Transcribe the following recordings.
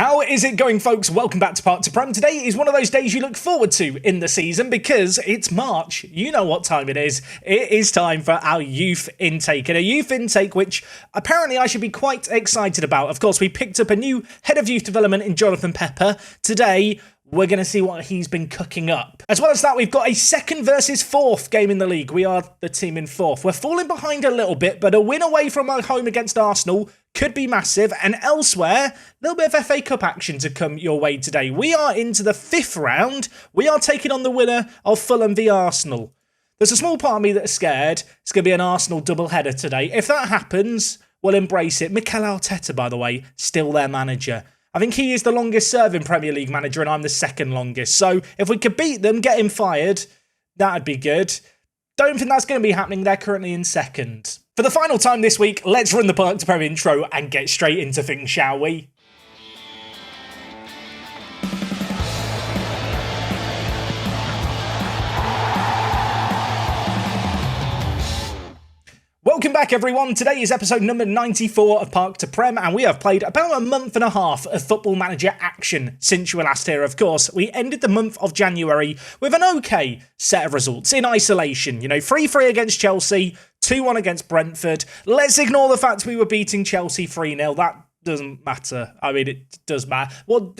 How is it going, folks? Welcome back to Park to Prem. Today is one of those days you look forward to in the season because it's March. You know what time it is. It is time for our youth intake, and a youth intake which apparently I should be quite excited about. Of course, we picked up a new head of youth development in Jonathan Pepper. Today, we're going to see what he's been cooking up. As well as that, we've got a second versus fourth game in the league. We are the team in fourth. We're falling behind a little bit, but a win away from our home against Arsenal could be massive. And elsewhere, a little bit of FA Cup action to come your way today. We are into the fifth round. We are taking on the winner of Fulham v Arsenal. There's a small part of me that's scared it's going to be an Arsenal doubleheader today. If that happens, we'll embrace it. Mikel Arteta, by the way, still their manager. I think he is the longest serving Premier League manager and I'm the second longest. So if we could beat them, get him fired, that'd be good. Don't think that's going to be happening. They're currently in second. For the final time this week, let's run the Park to Prem intro and get straight into things, shall we? Welcome back, everyone. Today is episode number 94 of Park to Prem, and we have played about a month and a half of Football Manager action since you were last here. Of course, we ended the month of January with an okay set of results in isolation. You know, 3-3 against Chelsea, 2-1 against Brentford. Let's ignore the fact we were beating Chelsea 3-0. That doesn't matter. I mean, it does matter. Well,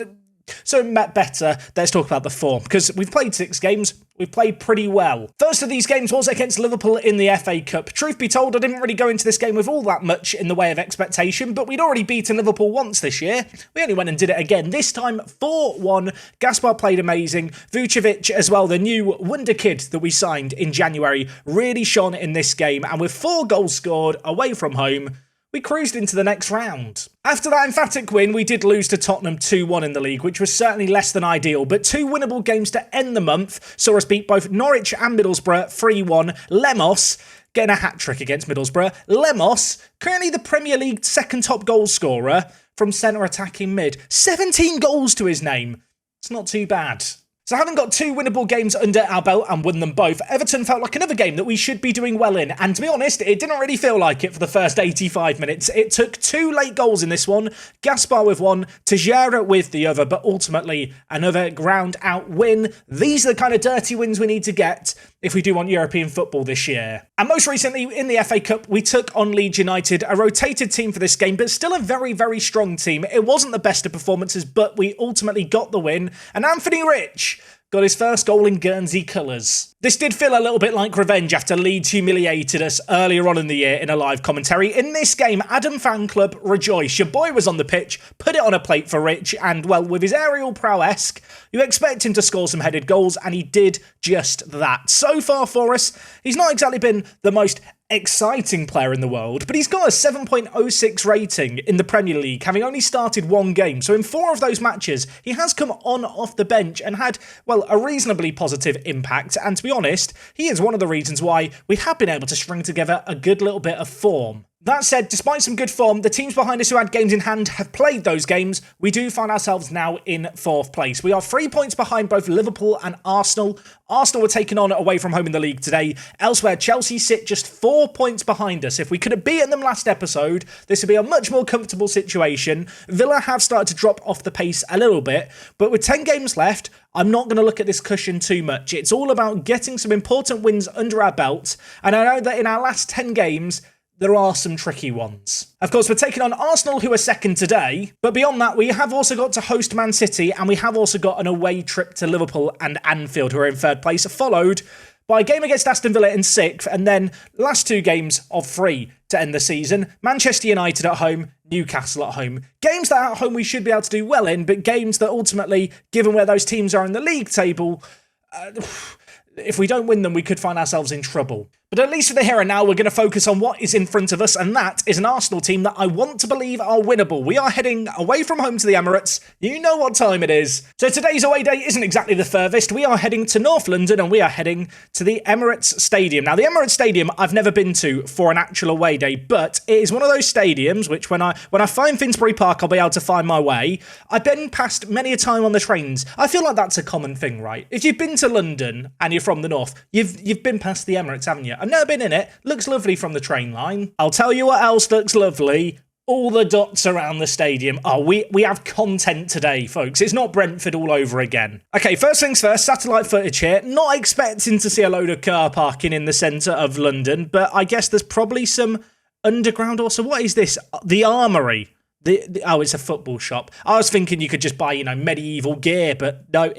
so better, let's talk about the form, because we've played 6 games, we've played pretty well. First of these games was against Liverpool in the FA Cup. Truth be told, I didn't really go into this game with all that much in the way of expectation, but we'd already beaten Liverpool once this year. We only went and did it again, this time 4-1. Gaspar played amazing. Vucevic as well, the new wonder kid that we signed in January, really shone in this game, and with 4 goals scored away from home, we cruised into the next round. After that emphatic win, we did lose to Tottenham 2-1 in the league, which was certainly less than ideal, but 2 winnable games to end the month saw us beat both Norwich and Middlesbrough 3-1. Lemos getting a hat-trick against Middlesbrough. Lemos, currently the Premier League second top goal scorer from centre attacking mid. 17 goals to his name. It's not too bad. So having got 2 winnable games under our belt and won them both, Everton felt like another game that we should be doing well in. And to be honest, it didn't really feel like it for the first 85 minutes. It took 2 late goals in this one. Gaspar with one, Tejera with the other, but ultimately another ground out win. These are the kind of dirty wins we need to get if we do want European football this year. And most recently in the FA Cup, we took on Leeds United, a rotated team for this game, but still a very, very strong team. It wasn't the best of performances, but we ultimately got the win. And Anthony Rich got his first goal in Guernsey colours. This did feel a little bit like revenge after Leeds humiliated us earlier on in the year in a live commentary. In this game, Addons fan club rejoice. Your boy was on the pitch, put it on a plate for Rich, and well, with his aerial prowess, you expect him to score some headed goals, and he did just that. So far for us, he's not exactly been the most exciting player in the world, but he's got a 7.06 rating in the Premier League, having only started 1 game. So in 4 of those matches, he has come on off the bench and had, well, a reasonably positive impact. And to be honest, he is one of the reasons why we have been able to string together a good little bit of form. That said, despite some good form, the teams behind us who had games in hand have played those games. We do find ourselves now in 4th place. We are 3 points behind both Liverpool and Arsenal. Arsenal were taken on away from home in the league today. Elsewhere, Chelsea sit just 4 points behind us. If we could have beaten them last episode, this would be a much more comfortable situation. Villa have started to drop off the pace a little bit, but with 10 games left, I'm not going to look at this cushion too much. It's all about getting some important wins under our belt, and I know that in our last 10 games, there are some tricky ones. Of course, we're taking on Arsenal, who are second today, but beyond that, we have also got to host Man City, and we have also got an away trip to Liverpool and Anfield, who are in 3rd place, followed by a game against Aston Villa in 6th, and then last 2 games of 3 to end the season. Manchester United at home, Newcastle at home. Games that at home we should be able to do well in, but games that ultimately, given where those teams are in the league table, if we don't win them, we could find ourselves in trouble. But at least for the here and now, we're going to focus on what is in front of us, and that is an Arsenal team that I want to believe are winnable. We are heading away from home to the Emirates. You know what time it is. So today's away day isn't exactly the furthest. We are heading to North London, and we are heading to the Emirates Stadium. Now, the Emirates Stadium I've never been to for an actual away day, but it is one of those stadiums which when I find Finsbury Park, I'll be able to find my way. I've been past many a time on the trains. I feel like that's a common thing, right? If you've been to London and you're from the north, you've been past the Emirates, haven't you? I've never been in it. Looks lovely from the train line. I'll tell you what else looks lovely. all the dots around the stadium. Oh, we have content today, folks. It's not Brentford all over again. Okay, first things first, satellite footage here. Not expecting to see a load of car parking in the centre of London, but I guess there's probably some underground also. What is this? The Armoury. Oh, it's a football shop. I was thinking you could just buy, medieval gear, but no,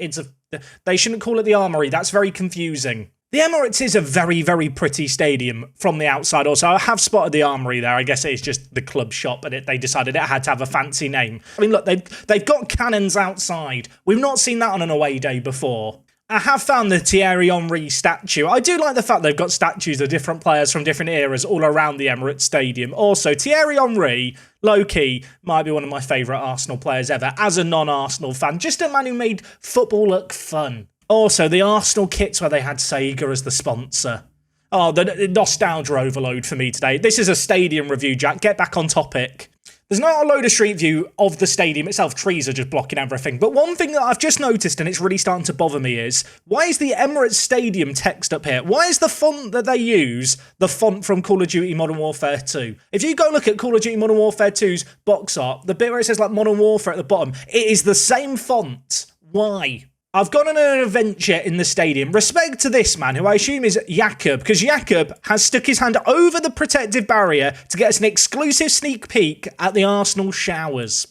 they shouldn't call it the Armoury. That's very confusing. The Emirates is a very, very pretty stadium from the outside also. I have spotted the Armoury there. I guess it's just the club shop, and they decided it had to have a fancy name. I mean, look, they've got cannons outside. We've not seen that on an away day before. I have found the Thierry Henry statue. I do like the fact they've got statues of different players from different eras all around the Emirates Stadium. Also, Thierry Henry, low-key, might be one of my favourite Arsenal players ever, as a non-Arsenal fan. Just a man who made football look fun. Also, the Arsenal kits where they had Sega as the sponsor. Oh, the nostalgia overload for me today. This is a stadium review, Jack. Get back on topic. There's not a load of street view of the stadium itself. Trees are just blocking everything. But one thing that I've just noticed, and it's really starting to bother me, is why is the Emirates Stadium text up here? Why is the font that they use the font from Call of Duty Modern Warfare 2? If you go look at Call of Duty Modern Warfare 2's box art, the bit where it says like Modern Warfare at the bottom, it is the same font. Why? I've gone on an adventure in the stadium. Respect to this man, who I assume is Jakob, because Jakob has stuck his hand over the protective barrier to get us an exclusive sneak peek at the Arsenal showers.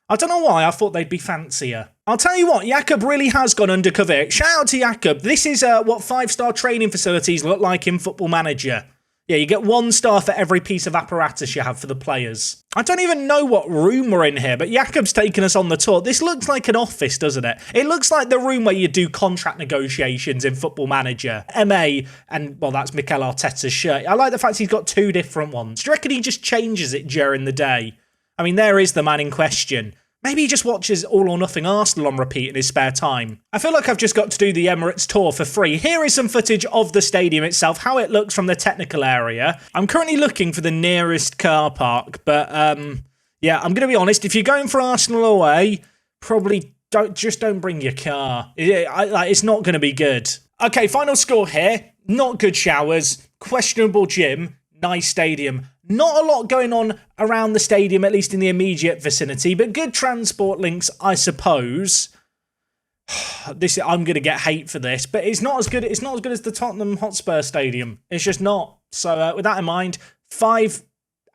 I don't know why, I thought they'd be fancier. I'll tell you what, Jakob really has gone undercover. Shout out to Jakob. This is what 5-star training facilities look like in Football Manager. Yeah, you get 1 star for every piece of apparatus you have for the players. I don't even know what room we're in here, but Jakob's taken us on the tour. This looks like an office, doesn't it? It looks like the room where you do contract negotiations in Football Manager. MA, and, well, that's Mikel Arteta's shirt. I like the fact he's got 2 different ones. Do you reckon he just changes it during the day? I mean, there is the man in question. Maybe he just watches All or Nothing Arsenal on repeat in his spare time. I feel like I've just got to do the Emirates tour for free. Here is some footage of the stadium itself, how it looks from the technical area. I'm currently looking for the nearest car park, but yeah, I'm going to be honest. If you're going for Arsenal away, probably don't bring your car. It's not going to be good. Okay, final score here. Not good showers, questionable gym, nice stadium. Not a lot going on around the stadium, at least in the immediate vicinity, but good transport links, I suppose. I'm going to get hate for this, but it's not as good. It's not as good as the Tottenham Hotspur Stadium. It's just not. So with that in mind, 5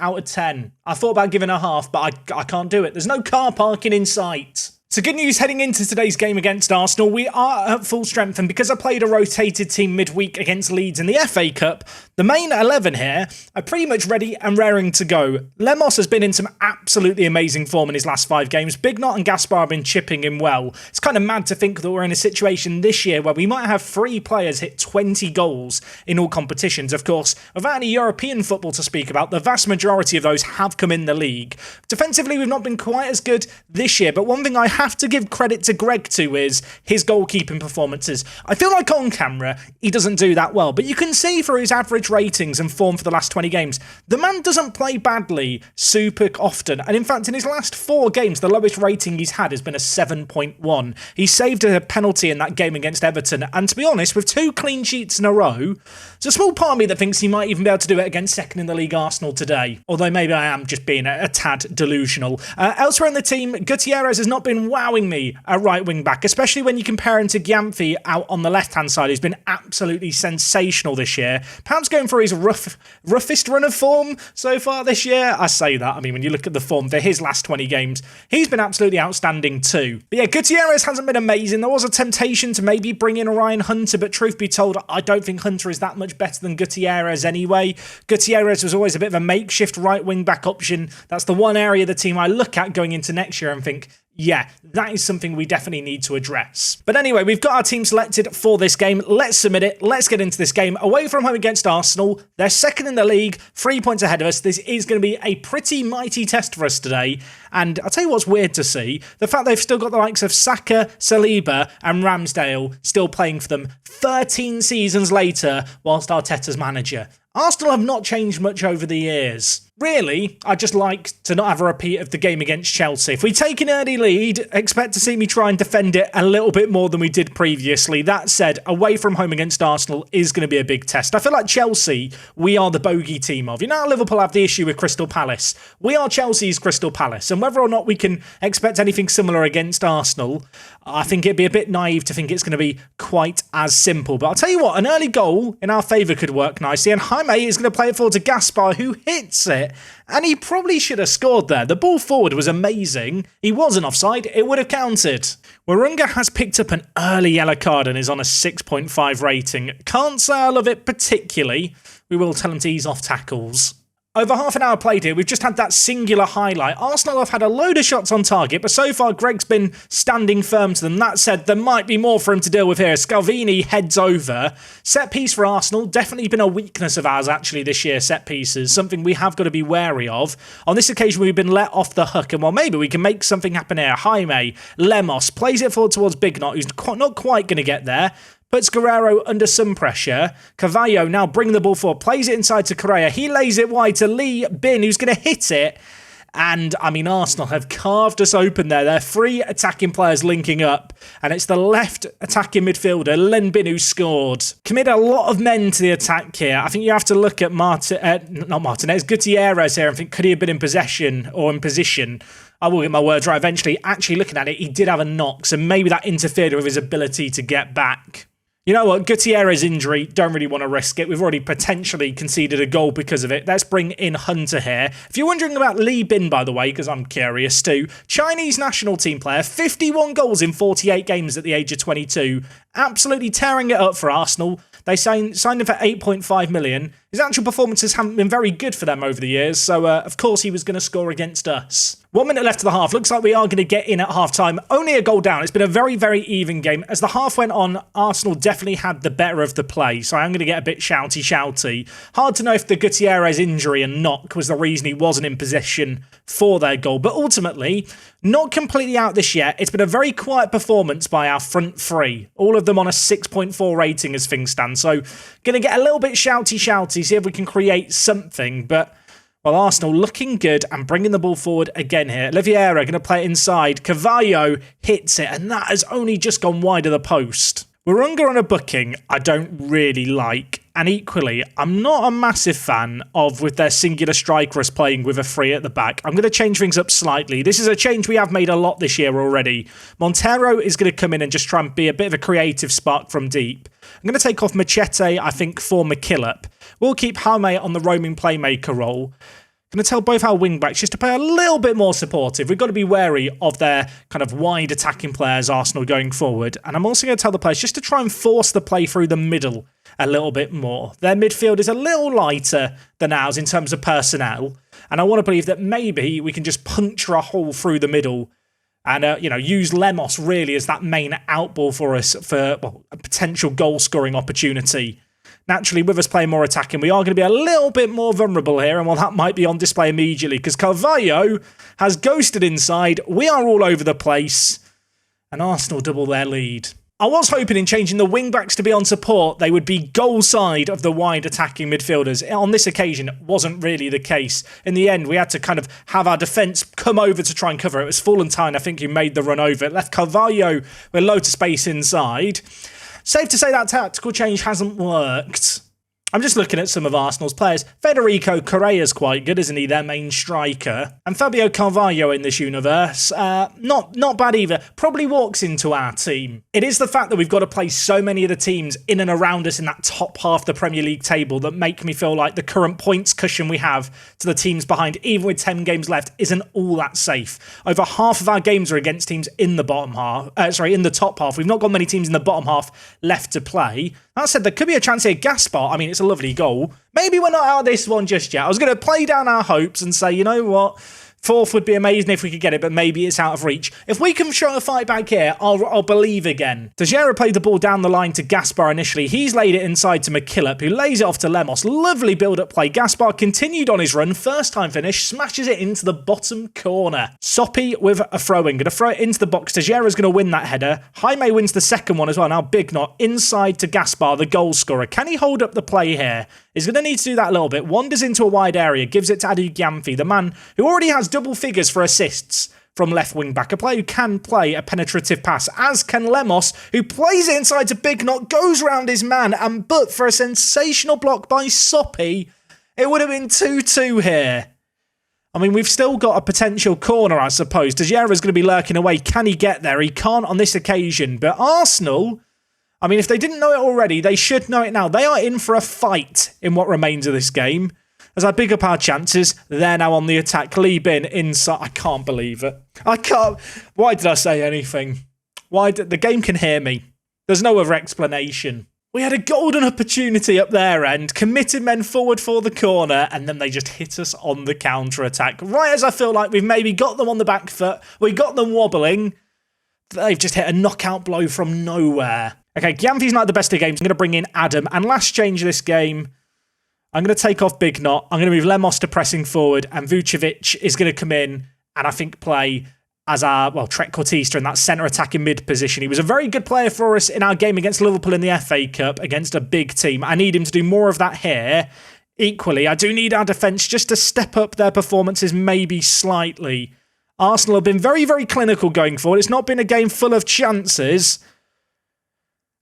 out of 10. I thought about giving a half, but I can't do it. There's no car parking in sight. So good news heading into today's game against Arsenal. We are at full strength, and because I played a rotated team midweek against Leeds in the FA Cup, the main 11 here are pretty much ready and raring to go. Lemos has been in some absolutely amazing form in his last 5 games. Big Knot and Gaspar have been chipping him well. It's kind of mad to think that we're in a situation this year where we might have 3 players hit 20 goals in all competitions. Of course, without any European football to speak about, the vast majority of those have come in the league. Defensively, we've not been quite as good this year, but one thing I have to give credit to Greg to is his goalkeeping performances. I feel like on camera, he doesn't do that well, but you can see for his average ratings and form for the last 20 games, the man doesn't play badly super often. And in fact, in his last 4 games, the lowest rating he's had has been a 7.1. He saved a penalty in that game against Everton. And to be honest, with 2 clean sheets in a row, there's a small part of me that thinks he might even be able to do it against second in the league Arsenal today. Although maybe I am just being a tad delusional. Elsewhere in the team, Gutierrez has not been wowing me at right wing back, especially when you compare him to Gyamfi out on the left-hand side, who's been absolutely sensational this year. Perhaps going for his roughest run of form so far this year. I say that, I mean, when you look at the form for his last 20 games, he's been absolutely outstanding too. But yeah, Gutierrez hasn't been amazing. There was a temptation to maybe bring in Ryan Hunter, but truth be told, I don't think Hunter is that much better than Gutierrez anyway. Gutierrez was always a bit of a makeshift right wing back option. That's the one area of the team I look at going into next year and think, yeah, that is something we definitely need to address. But anyway, we've got our team selected for this game. Let's submit it. Let's get into this game. Away from home against Arsenal. They're second in the league, 3 points ahead of us. This is going to be a pretty mighty test for us today. And I'll tell you what's weird to see. The fact they've still got the likes of Saka, Saliba and Ramsdale still playing for them 13 seasons later whilst Arteta's manager. Arsenal have not changed much over the years. Really, I'd just like to not have a repeat of the game against Chelsea. If we take an early lead, expect to see me try and defend it a little bit more than we did previously. That said, away from home against Arsenal is going to be a big test. I feel like Chelsea, we are the bogey team of. You know how Liverpool have the issue with Crystal Palace? We are Chelsea's Crystal Palace. And whether or not we can expect anything similar against Arsenal, I think it'd be a bit naive to think it's going to be quite as simple. But I'll tell you what, an early goal in our favour could work nicely. And Jaime is going to play it forward to Gaspar, who hits it. And he probably should have scored there. The ball forward was amazing. He wasn't offside. It would have counted. Warunga has picked up an early yellow card and is on a 6.5 rating. Can't say I love it particularly. We will tell him to ease off tackles. Over half an hour played here, we've just had that singular highlight. Arsenal have had a load of shots on target, but so far Greg's been standing firm to them. That said, there might be more for him to deal with here. Scalvini heads over. Set piece for Arsenal, definitely been a weakness of ours actually this year, set pieces. Something we have got to be wary of. On this occasion, we've been let off the hook, and well, maybe we can make something happen here. Jaime, Lemos, plays it forward towards Bignot, who's not quite going to get there. Puts Guerrero under some pressure. Carvalho now bringing the ball forward. Plays it inside to Correa. He lays it wide to Lee Bin, who's going to hit it. And, I mean, Arsenal have carved us open there. They're three attacking players linking up. And it's the left attacking midfielder, Len Bin, who scored. Committed a lot of men to the attack here. I think you have to look at Gutierrez here and think, could he have been in possession or in position? I will get my words right eventually. Actually, looking at it, he did have a knock. So maybe that interfered with his ability to get back. You know what, Gutierrez's injury, don't really want to risk it. We've already potentially conceded a goal because of it. Let's bring in Hunter here. If you're wondering about Lee Bin, by the way, because I'm curious too, Chinese national team player, 51 goals in 48 games at the age of 22. Absolutely tearing it up for Arsenal. They signed him for 8.5 million. His actual performances haven't been very good for them over the years, so of course he was going to score against us. 1 minute left of the half. Looks like we are going to get in at half-time. Only a goal down. It's been a very, very even game. As the half went on, Arsenal definitely had the better of the play, so I'm going to get a bit shouty. Hard to know if the Gutierrez injury and knock was the reason he wasn't in possession for their goal, but ultimately, not completely out this yet. It's been a very quiet performance by our front three. All of them on a 6.4 rating as things stand, so going to get a little bit shouty, see if we can create something, but... well, Arsenal looking good and bringing the ball forward again here. Oliveira going to play it inside. Carvalho hits it, and that has only just gone wide of the post. Warunga on a booking I don't really like. And equally, I'm not a massive fan of with their singular strikers playing with a three at the back. I'm going to change things up slightly. This is a change we have made a lot this year already. Montero is going to come in and just try and be a bit of a creative spark from deep. I'm going to take off Machete, I think, for McKillop. We'll keep Jaime on the roaming playmaker role. Going to tell both our wing-backs just to play a little bit more supportive. We've got to be wary of their kind of wide attacking players, Arsenal, going forward. And I'm also going to tell the players just to try and force the play through the middle a little bit more. Their midfield is a little lighter than ours in terms of personnel. And I want to believe that maybe we can just puncture a hole through the middle and, use Lemos really as that main outball for us for a potential goal-scoring opportunity. Naturally, with us playing more attacking, we are going to be a little bit more vulnerable here, and that might be on display immediately, because Carvalho has ghosted inside. We are all over the place, and Arsenal double their lead. I was hoping in changing the wing-backs to be on support, they would be goal side of the wide attacking midfielders. On this occasion, it wasn't really the case. In the end, we had to kind of have our defence come over to try and cover it. It was Fulentine, I think, who made the run over. It left Carvalho with loads of space inside. Safe to say that tactical change hasn't worked. I'm just looking at some of Arsenal's players. Federico Correa's quite good, isn't he? Their main striker. And Fabio Carvalho in this universe, not bad either. Probably walks into our team. It is the fact that we've got to play so many of the teams in and around us in that top half of the Premier League table that make me feel like the current points cushion we have to the teams behind, even with 10 games left, isn't all that safe. Over half of our games are against teams in the bottom half. In the top half. We've not got many teams in the bottom half left to play. That said, there could be a chance here. Gaspar, I mean, it's a lovely goal. Maybe we're not out of this one just yet. I was going to play down our hopes and say, you know what? Fourth would be amazing if we could get it, but maybe it's out of reach. If we can show a fight back here, I'll believe again. Teixeira played the ball down the line to Gaspar initially. He's laid it inside to McKillop, who lays it off to Lemos. Lovely build-up play. Gaspar continued on his run. First time finish, smashes it into the bottom corner. Soppy with a throw-in. Going to throw it into the box. Teixeira's going to win that header. Jaime wins the second one as well. Now Big Knot inside to Gaspar, the goal scorer. Can he hold up the play here? He's going to need to do that a little bit. Wanders into a wide area, gives it to Adu Gyamfi, the man who already has double figures for assists from left wing back. A player who can play a penetrative pass, as can Lemos, who plays it inside to Big Knot, goes round his man, and but for a sensational block by Soppy, it would have been 2-2 here. I mean, we've still got a potential corner, I suppose. Teixeira's going to be lurking away. Can he get there? He can't on this occasion. But Arsenal, I mean, if they didn't know it already, they should know it now. They are in for a fight in what remains of this game. As I big up our chances, they're now on the attack. Lee Bin inside. I can't believe it. I can't. Why did I say anything? The game can hear me. There's no other explanation. We had a golden opportunity up their end, committed men forward for the corner, and then they just hit us on the counter-attack. Right as I feel like we've maybe got them on the back foot, we got them wobbling, they've just hit a knockout blow from nowhere. Okay, Gyamfi's not the best of games. I'm going to bring in Adam, and last change of this game, I'm going to take off Big Knot. I'm going to move Lemos to pressing forward, and Vucevic is going to come in and I think play as our, Trek Cortista in that centre attacking mid position. He was a very good player for us in our game against Liverpool in the FA Cup against a big team. I need him to do more of that here. Equally, I do need our defence just to step up their performances maybe slightly. Arsenal have been very, very clinical going forward. It's not been a game full of chances.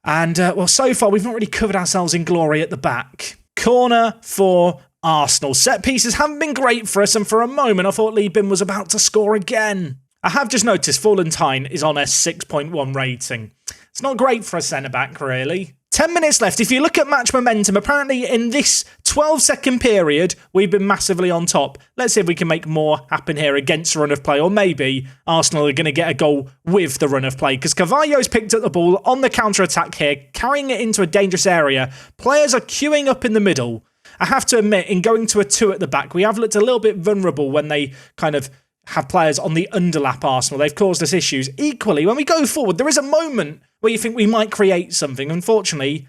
And, so far, we've not really covered ourselves in glory at the back. Corner for Arsenal. Set pieces haven't been great for us, and for a moment, I thought Lee Bin was about to score again. I have just noticed Fallentine is on a 6.1 rating. It's not great for a centre-back, really. 10 minutes left. If you look at match momentum, apparently in this 12-second period, we've been massively on top. Let's see if we can make more happen here against a run of play, or maybe Arsenal are going to get a goal with the run of play, because Carvalho's picked up the ball on the counter-attack here, carrying it into a dangerous area. Players are queuing up in the middle. I have to admit, in going to a 2 at the back, we have looked a little bit vulnerable when they kind of have players on the underlap Arsenal. They've caused us issues. Equally, when we go forward, there is a moment where you think we might create something. Unfortunately,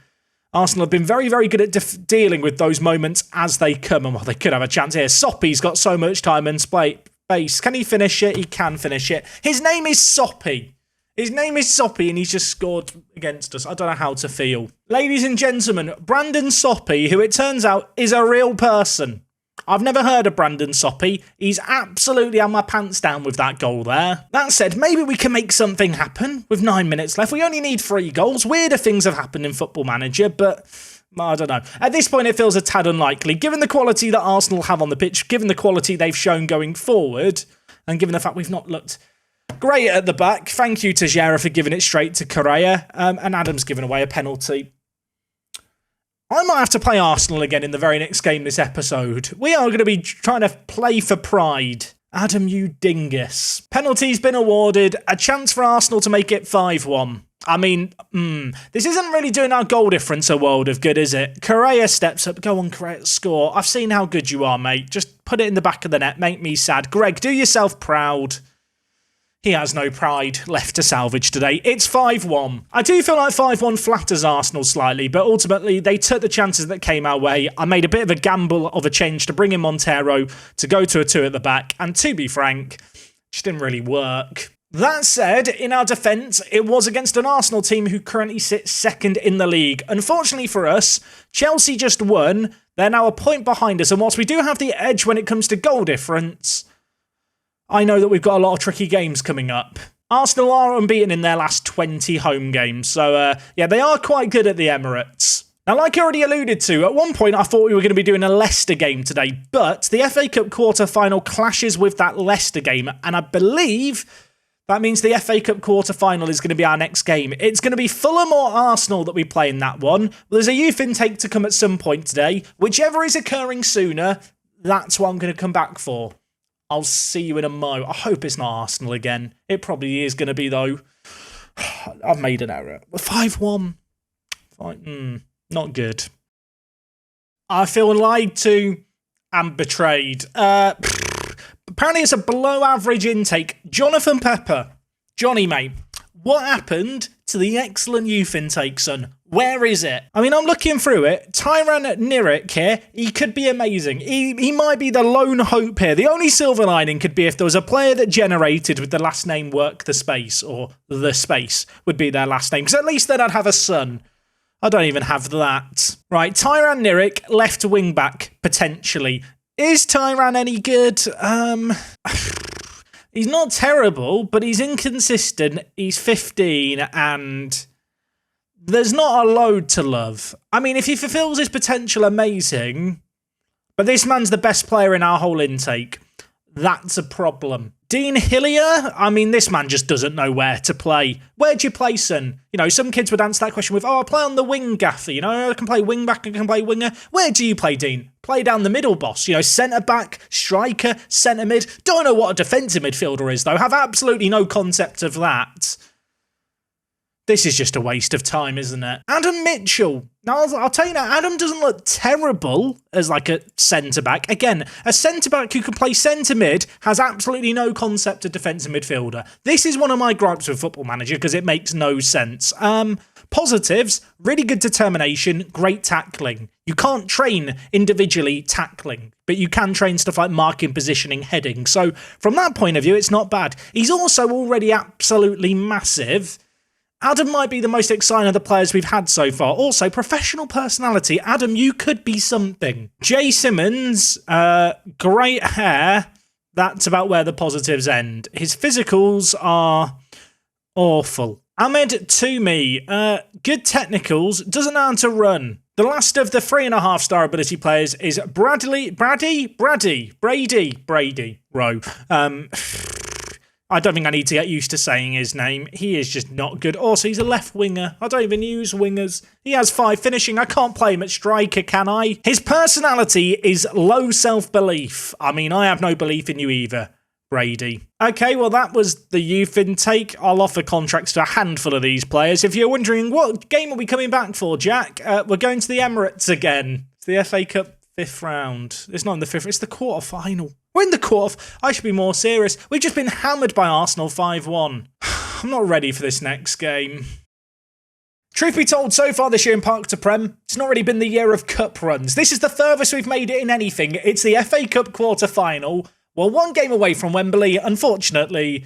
Arsenal have been very, very good at dealing with those moments as they come. And they could have a chance here. Soppy's got so much time and space. Can he finish it? He can finish it. His name is Soppy. His name is Soppy, and he's just scored against us. I don't know how to feel. Ladies and gentlemen, Brandon Soppy, who it turns out is a real person. I've never heard of Brandon Soppy. He's absolutely had my pants down with that goal there. That said, maybe we can make something happen with 9 minutes left. We only need 3 goals. Weirder things have happened in Football Manager, but I don't know. At this point, it feels a tad unlikely. Given the quality that Arsenal have on the pitch, given the quality they've shown going forward, and given the fact we've not looked great at the back, thank you to Teixeira for giving it straight to Correa, and Adams giving away a penalty. I might have to play Arsenal again in the very next game this episode. We are going to be trying to play for pride. Adam, you dingus. Penalty's been awarded. A chance for Arsenal to make it 5-1. I mean, this isn't really doing our goal difference a world of good, is it? Correa steps up. Go on, Correa, score. I've seen how good you are, mate. Just put it in the back of the net. Make me sad. Greg, do yourself proud. He has no pride left to salvage today. It's 5-1. I do feel like 5-1 flatters Arsenal slightly, but ultimately they took the chances that came our way. I made a bit of a gamble of a change to bring in Montero to go to a 2 at the back, and to be frank, just didn't really work. That said, in our defence, it was against an Arsenal team who currently sits second in the league. Unfortunately for us, Chelsea just won. They're now a point behind us, and whilst we do have the edge when it comes to goal difference, I know that we've got a lot of tricky games coming up. Arsenal are unbeaten in their last 20 home games, so yeah, they are quite good at the Emirates. Now, like I already alluded to, at one point I thought we were going to be doing a Leicester game today, but the FA Cup quarter-final clashes with that Leicester game, and I believe that means the FA Cup quarter-final is going to be our next game. It's going to be Fulham or Arsenal that we play in that one. There's a youth intake to come at some point today. Whichever is occurring sooner, that's what I'm going to come back for. I'll see you in a mo. I hope it's not Arsenal again. It probably is going to be, though. I've made an error. 5-1. Not good. I feel lied to and betrayed. Apparently it's a below average intake. Jonathan Pepper. Johnny, mate, what happened to the excellent youth intake, son? Where is it? I mean, I'm looking through it. Tyran Nirik here, he could be amazing. He might be the lone hope here. The only silver lining could be if there was a player that generated with the last name Work the Space, or The Space would be their last name, because at least then I'd have a son. I don't even have that. Right, Tyran Nirik, left wing back, potentially. Is Tyran any good? He's not terrible, but he's inconsistent. He's 15, and there's not a load to love. I mean, if he fulfills his potential, amazing. But this man's the best player in our whole intake. That's a problem. Dean Hillier? I mean, this man just doesn't know where to play. Where'd you play, son? You know, some kids would answer that question with, oh, I play on the wing, Gaffer. You know, I can play wing back, I can play winger. Where do you play, Dean? Play down the middle, boss. You know, centre back, striker, centre mid. Don't know what a defensive midfielder is, though. Have absolutely no concept of that. This is just a waste of time, isn't it? Adam Mitchell. Now, I'll tell you now, Adam doesn't look terrible as like a centre-back. Again, a centre-back who can play centre-mid has absolutely no concept of defensive midfielder. This is one of my gripes with Football Manager because it makes no sense. Positives, really good determination, great tackling. You can't train individually tackling, but you can train stuff like marking, positioning, heading. So from that point of view, it's not bad. He's also already absolutely massive. Adam might be the most exciting of the players we've had so far. Also, professional personality. Adam, you could be something. Jay Simmons, great hair. That's about where the positives end. His physicals are awful. Ahmed Toomey, good technicals, doesn't know how to run. The last of the 3.5-star ability players is Brady Rowe. I don't think I need to get used to saying his name. He is just not good. Also, he's a left winger. I don't even use wingers. He has 5 finishing. I can't play him at striker, can I? His personality is low self-belief. I mean, I have no belief in you either, Brady. Okay, well, that was the youth intake. I'll offer contracts to a handful of these players. If you're wondering, what game are we coming back for, Jack? We're going to the Emirates again. It's the FA Cup 5th round. It's not in the 5th, it's the quarter-final. We're in the quarter. I should be more serious. We've just been hammered by Arsenal 5-1. I'm not ready for this next game. Truth be told, so far this year in Park to Prem, it's not really been the year of cup runs. This is the furthest we've made it in anything. It's the FA Cup quarter-final. Well, one game away from Wembley. Unfortunately,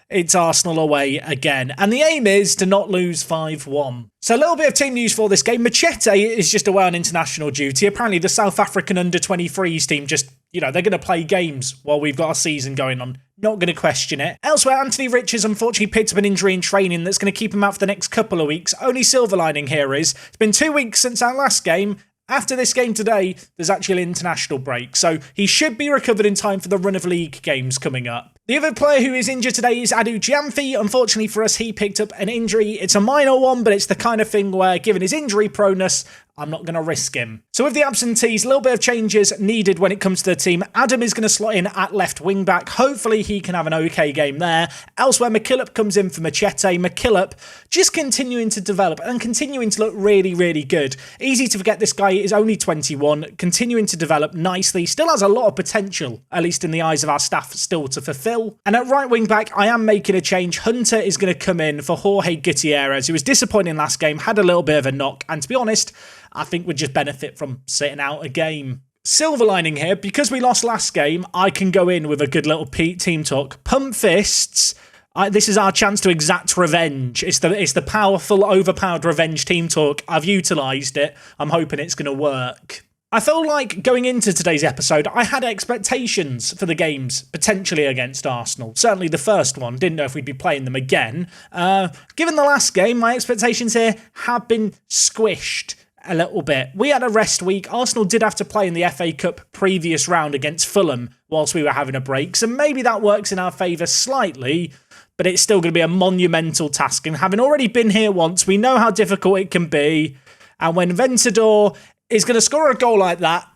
it's Arsenal away again. And the aim is to not lose 5-1. So a little bit of team news for this game. Machete is just away on international duty. Apparently the South African under-23s team just, you know, they're going to play games while we've got a season going on. Not going to question it. Elsewhere, Anthony Richards unfortunately picked up an injury in training that's going to keep him out for the next couple of weeks. Only silver lining here is, it's been 2 weeks since our last game. After this game today, there's actually an international break, so he should be recovered in time for the run of league games coming up. The other player who is injured today is Adu Jamfi. Unfortunately for us, he picked up an injury. It's a minor one, but it's the kind of thing where, given his injury proneness, I'm not going to risk him. So with the absentees, a little bit of changes needed when it comes to the team. Adam is going to slot in at left wing back. Hopefully he can have an okay game there. Elsewhere, McKillop comes in for Machete. McKillop just continuing to develop and continuing to look really, really good. Easy to forget this guy is only 21, continuing to develop nicely. Still has a lot of potential, at least in the eyes of our staff, still to fulfill. And at right wing back, I am making a change. Hunter is going to come in for Jorge Gutierrez, who was disappointing last game, had a little bit of a knock, and to be honest, I think would just benefit from sitting out a game. Silver lining here, because we lost last game, I can go in with a good little team talk. Pump fists. This is our chance to exact revenge. It's the powerful, overpowered revenge team talk. I've utilised it. I'm hoping it's going to work. I feel like going into today's episode, I had expectations for the games potentially against Arsenal. Certainly the first one. Didn't know if we'd be playing them again. Given the last game, my expectations here have been squished a little bit. We had a rest week. Arsenal did have to play in the FA Cup previous round against Fulham whilst we were having a break. So maybe that works in our favour slightly, but it's still going to be a monumental task. And having already been here once, we know how difficult it can be. And when Ventador is going to score a goal like that,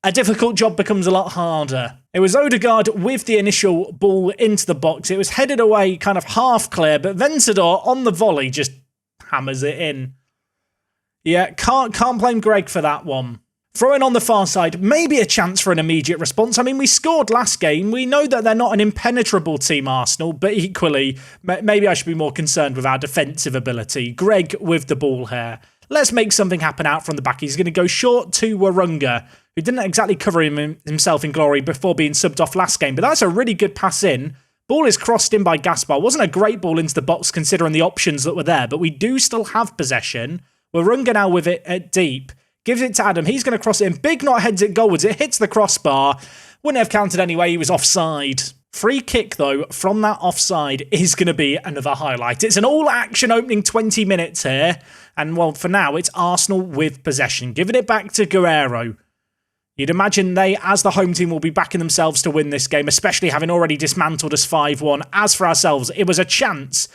a difficult job becomes a lot harder. It was Odegaard with the initial ball into the box. It was headed away kind of half clear, but Ventador on the volley just hammers it in. Yeah, can't blame Greg for that one. Throwing on the far side, maybe a chance for an immediate response. I mean, we scored last game. We know that they're not an impenetrable team, Arsenal, but equally, maybe I should be more concerned with our defensive ability. Greg with the ball here. Let's make something happen out from the back. He's going to go short to Warunga, who didn't exactly cover himself in glory before being subbed off last game, but that's a really good pass in. Ball is crossed in by Gaspar. Wasn't a great ball into the box considering the options that were there, but we do still have possession. Warunga now with it at deep. Gives it to Adam. He's going to cross it in. Big Knot heads it goalwards. It hits the crossbar. Wouldn't have counted anyway. He was offside. Free kick, though, from that offside is going to be another highlight. It's an all-action opening 20 minutes here. And, well, for now, it's Arsenal with possession. Giving it back to Guerrero. You'd imagine they, as the home team, will be backing themselves to win this game, especially having already dismantled us 5-1. As for ourselves, it was a chance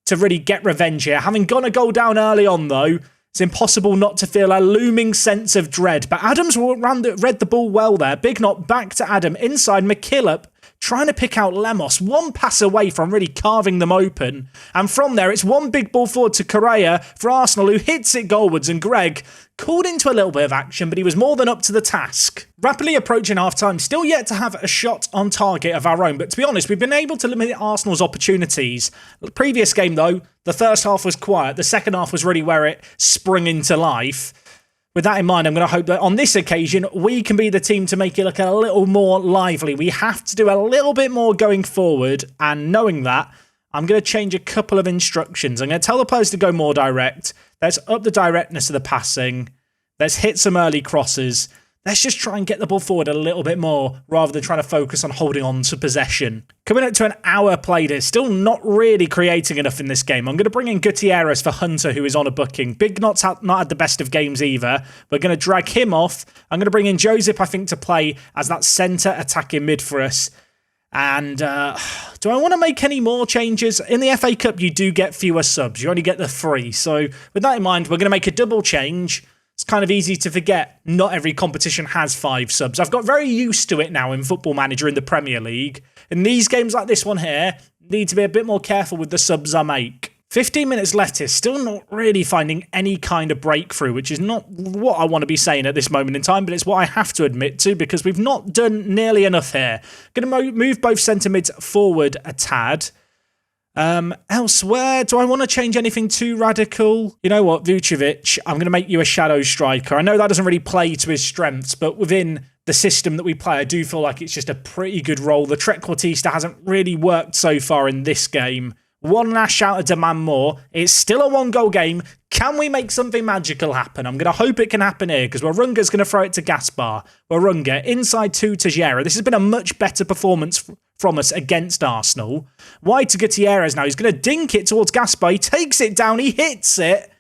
to really get revenge here. Having gone a goal down early on, though, it's impossible not to feel a looming sense of dread. But Adams read the ball well there. Big Knot back to Adam. Inside, McKillop trying to pick out Lemos. One pass away from really carving them open. And from there, it's one big ball forward to Correa for Arsenal, who hits it goalwards. And Greg called into a little bit of action, but he was more than up to the task. Rapidly approaching half-time, still yet to have a shot on target of our own. But to be honest, we've been able to limit Arsenal's opportunities. The previous game, though, the first half was quiet. The second half was really where it sprung into life. With that in mind, I'm going to hope that on this occasion, we can be the team to make it look a little more lively. We have to do a little bit more going forward. And knowing that, I'm going to change a couple of instructions. I'm going to tell the players to go more direct. Let's up the directness of the passing. Let's hit some early crosses. Let's just try and get the ball forward a little bit more rather than trying to focus on holding on to possession. Coming up to an hour played here, still not really creating enough in this game. I'm going to bring in Gutierrez for Hunter, who is on a booking. Big Knot's not had the best of games either. We're going to drag him off. I'm going to bring in Joseph, I think, to play as that centre attacking mid for us. And do I want to make any more changes? In the FA Cup, you do get fewer subs. You only get the 3. So with that in mind, we're going to make a double change. It's kind of easy to forget not every competition has 5 subs. I've got very used to it now in Football Manager in the Premier League. In these games like this one here, need to be a bit more careful with the subs I make. 15 minutes left here, still not really finding any kind of breakthrough, which is not what I want to be saying at this moment in time, but it's what I have to admit to because we've not done nearly enough here. Going to move both centre mids forward a tad. Elsewhere, do I want to change anything too radical? You know what, Vucevic, I'm going to make you a shadow striker. I know that doesn't really play to his strengths, but within the system that we play, I do feel like it's just a pretty good role. The Trequartista hasn't really worked so far in this game. One last shout to demand more. It's still a 1-goal game. Can we make something magical happen? I'm going to hope it can happen here because Warunga's going to throw it to Gaspar. Warunga inside to Tejera. This has been a much better performance from us against Arsenal. Wide to Gutierrez now. He's going to dink it towards Gaspar. He takes it down. He hits it.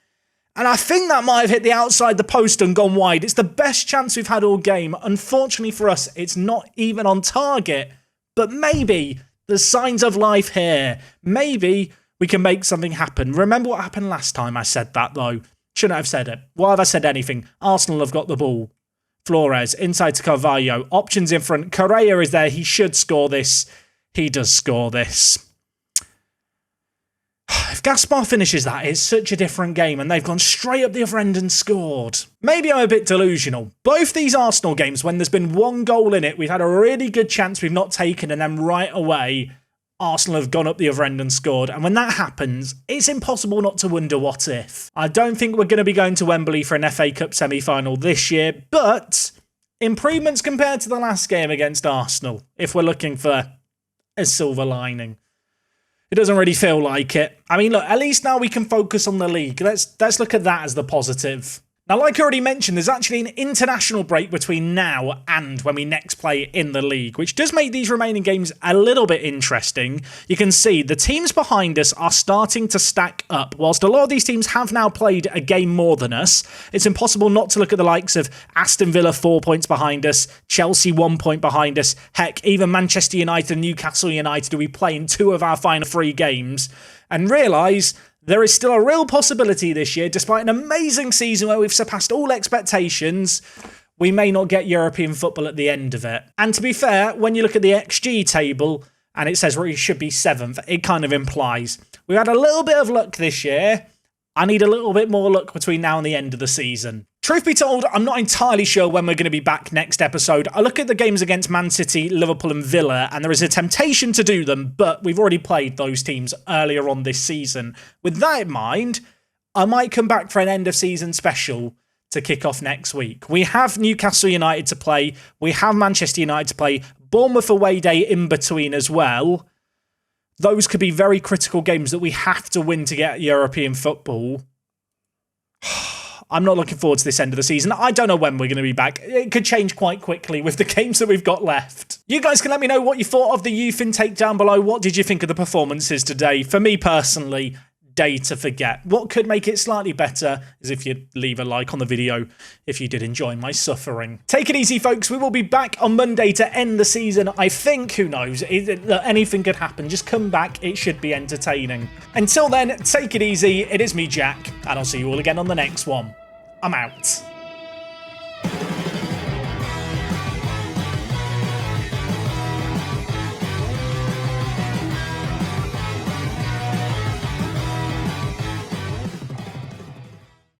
And I think that might have hit the outside the post and gone wide. It's the best chance we've had all game. Unfortunately for us, it's not even on target. But maybe there's signs of life here. Maybe we can make something happen. Remember what happened last time I said that, though? Shouldn't have said it. Why have I said anything? Arsenal have got the ball. Flores inside to Carvalho. Options in front. Correa is there. He should score this. He does score this. If Gaspar finishes that, it's such a different game and they've gone straight up the other end and scored. Maybe I'm a bit delusional. Both these Arsenal games, when there's been 1 goal in it, we've had a really good chance we've not taken and then right away, Arsenal have gone up the other end and scored. And when that happens, it's impossible not to wonder what if. I don't think we're going to be going to Wembley for an FA Cup semi-final this year, but improvements compared to the last game against Arsenal, if we're looking for a silver lining. It doesn't really feel like it. I mean, look, at least now we can focus on the league. Let's look at that as the positive. Now, like I already mentioned, there's actually an international break between now and when we next play in the league, which does make these remaining games a little bit interesting. You can see the teams behind us are starting to stack up. Whilst a lot of these teams have now played a game more than us, it's impossible not to look at the likes of Aston Villa 4 points behind us, Chelsea 1 point behind us, heck, even Manchester United and Newcastle United, who we play in 2 of our final 3 games, and realise there is still a real possibility this year, despite an amazing season where we've surpassed all expectations, we may not get European football at the end of it. And to be fair, when you look at the XG table, and it says we should be 7th, it kind of implies we've had a little bit of luck this year. I need a little bit more luck between now and the end of the season. Truth be told, I'm not entirely sure when we're going to be back next episode. I look at the games against Man City, Liverpool and Villa, and there is a temptation to do them, but we've already played those teams earlier on this season. With that in mind, I might come back for an end-of-season special to kick off next week. We have Newcastle United to play. We have Manchester United to play. Bournemouth away day in between as well. Those could be very critical games that we have to win to get European football. I'm not looking forward to this end of the season. I don't know when we're going to be back. It could change quite quickly with the games that we've got left. You guys can let me know what you thought of the youth intake down below. What did you think of the performances today? For me personally, day to forget. What could make it slightly better is if you leave a like on the video if you did enjoy my suffering. Take it easy, folks. We will be back on Monday to end the season. I think, who knows, anything could happen. Just come back. It should be entertaining. Until then, take it easy. It is me, Jack, and I'll see you all again on the next one. I'm out.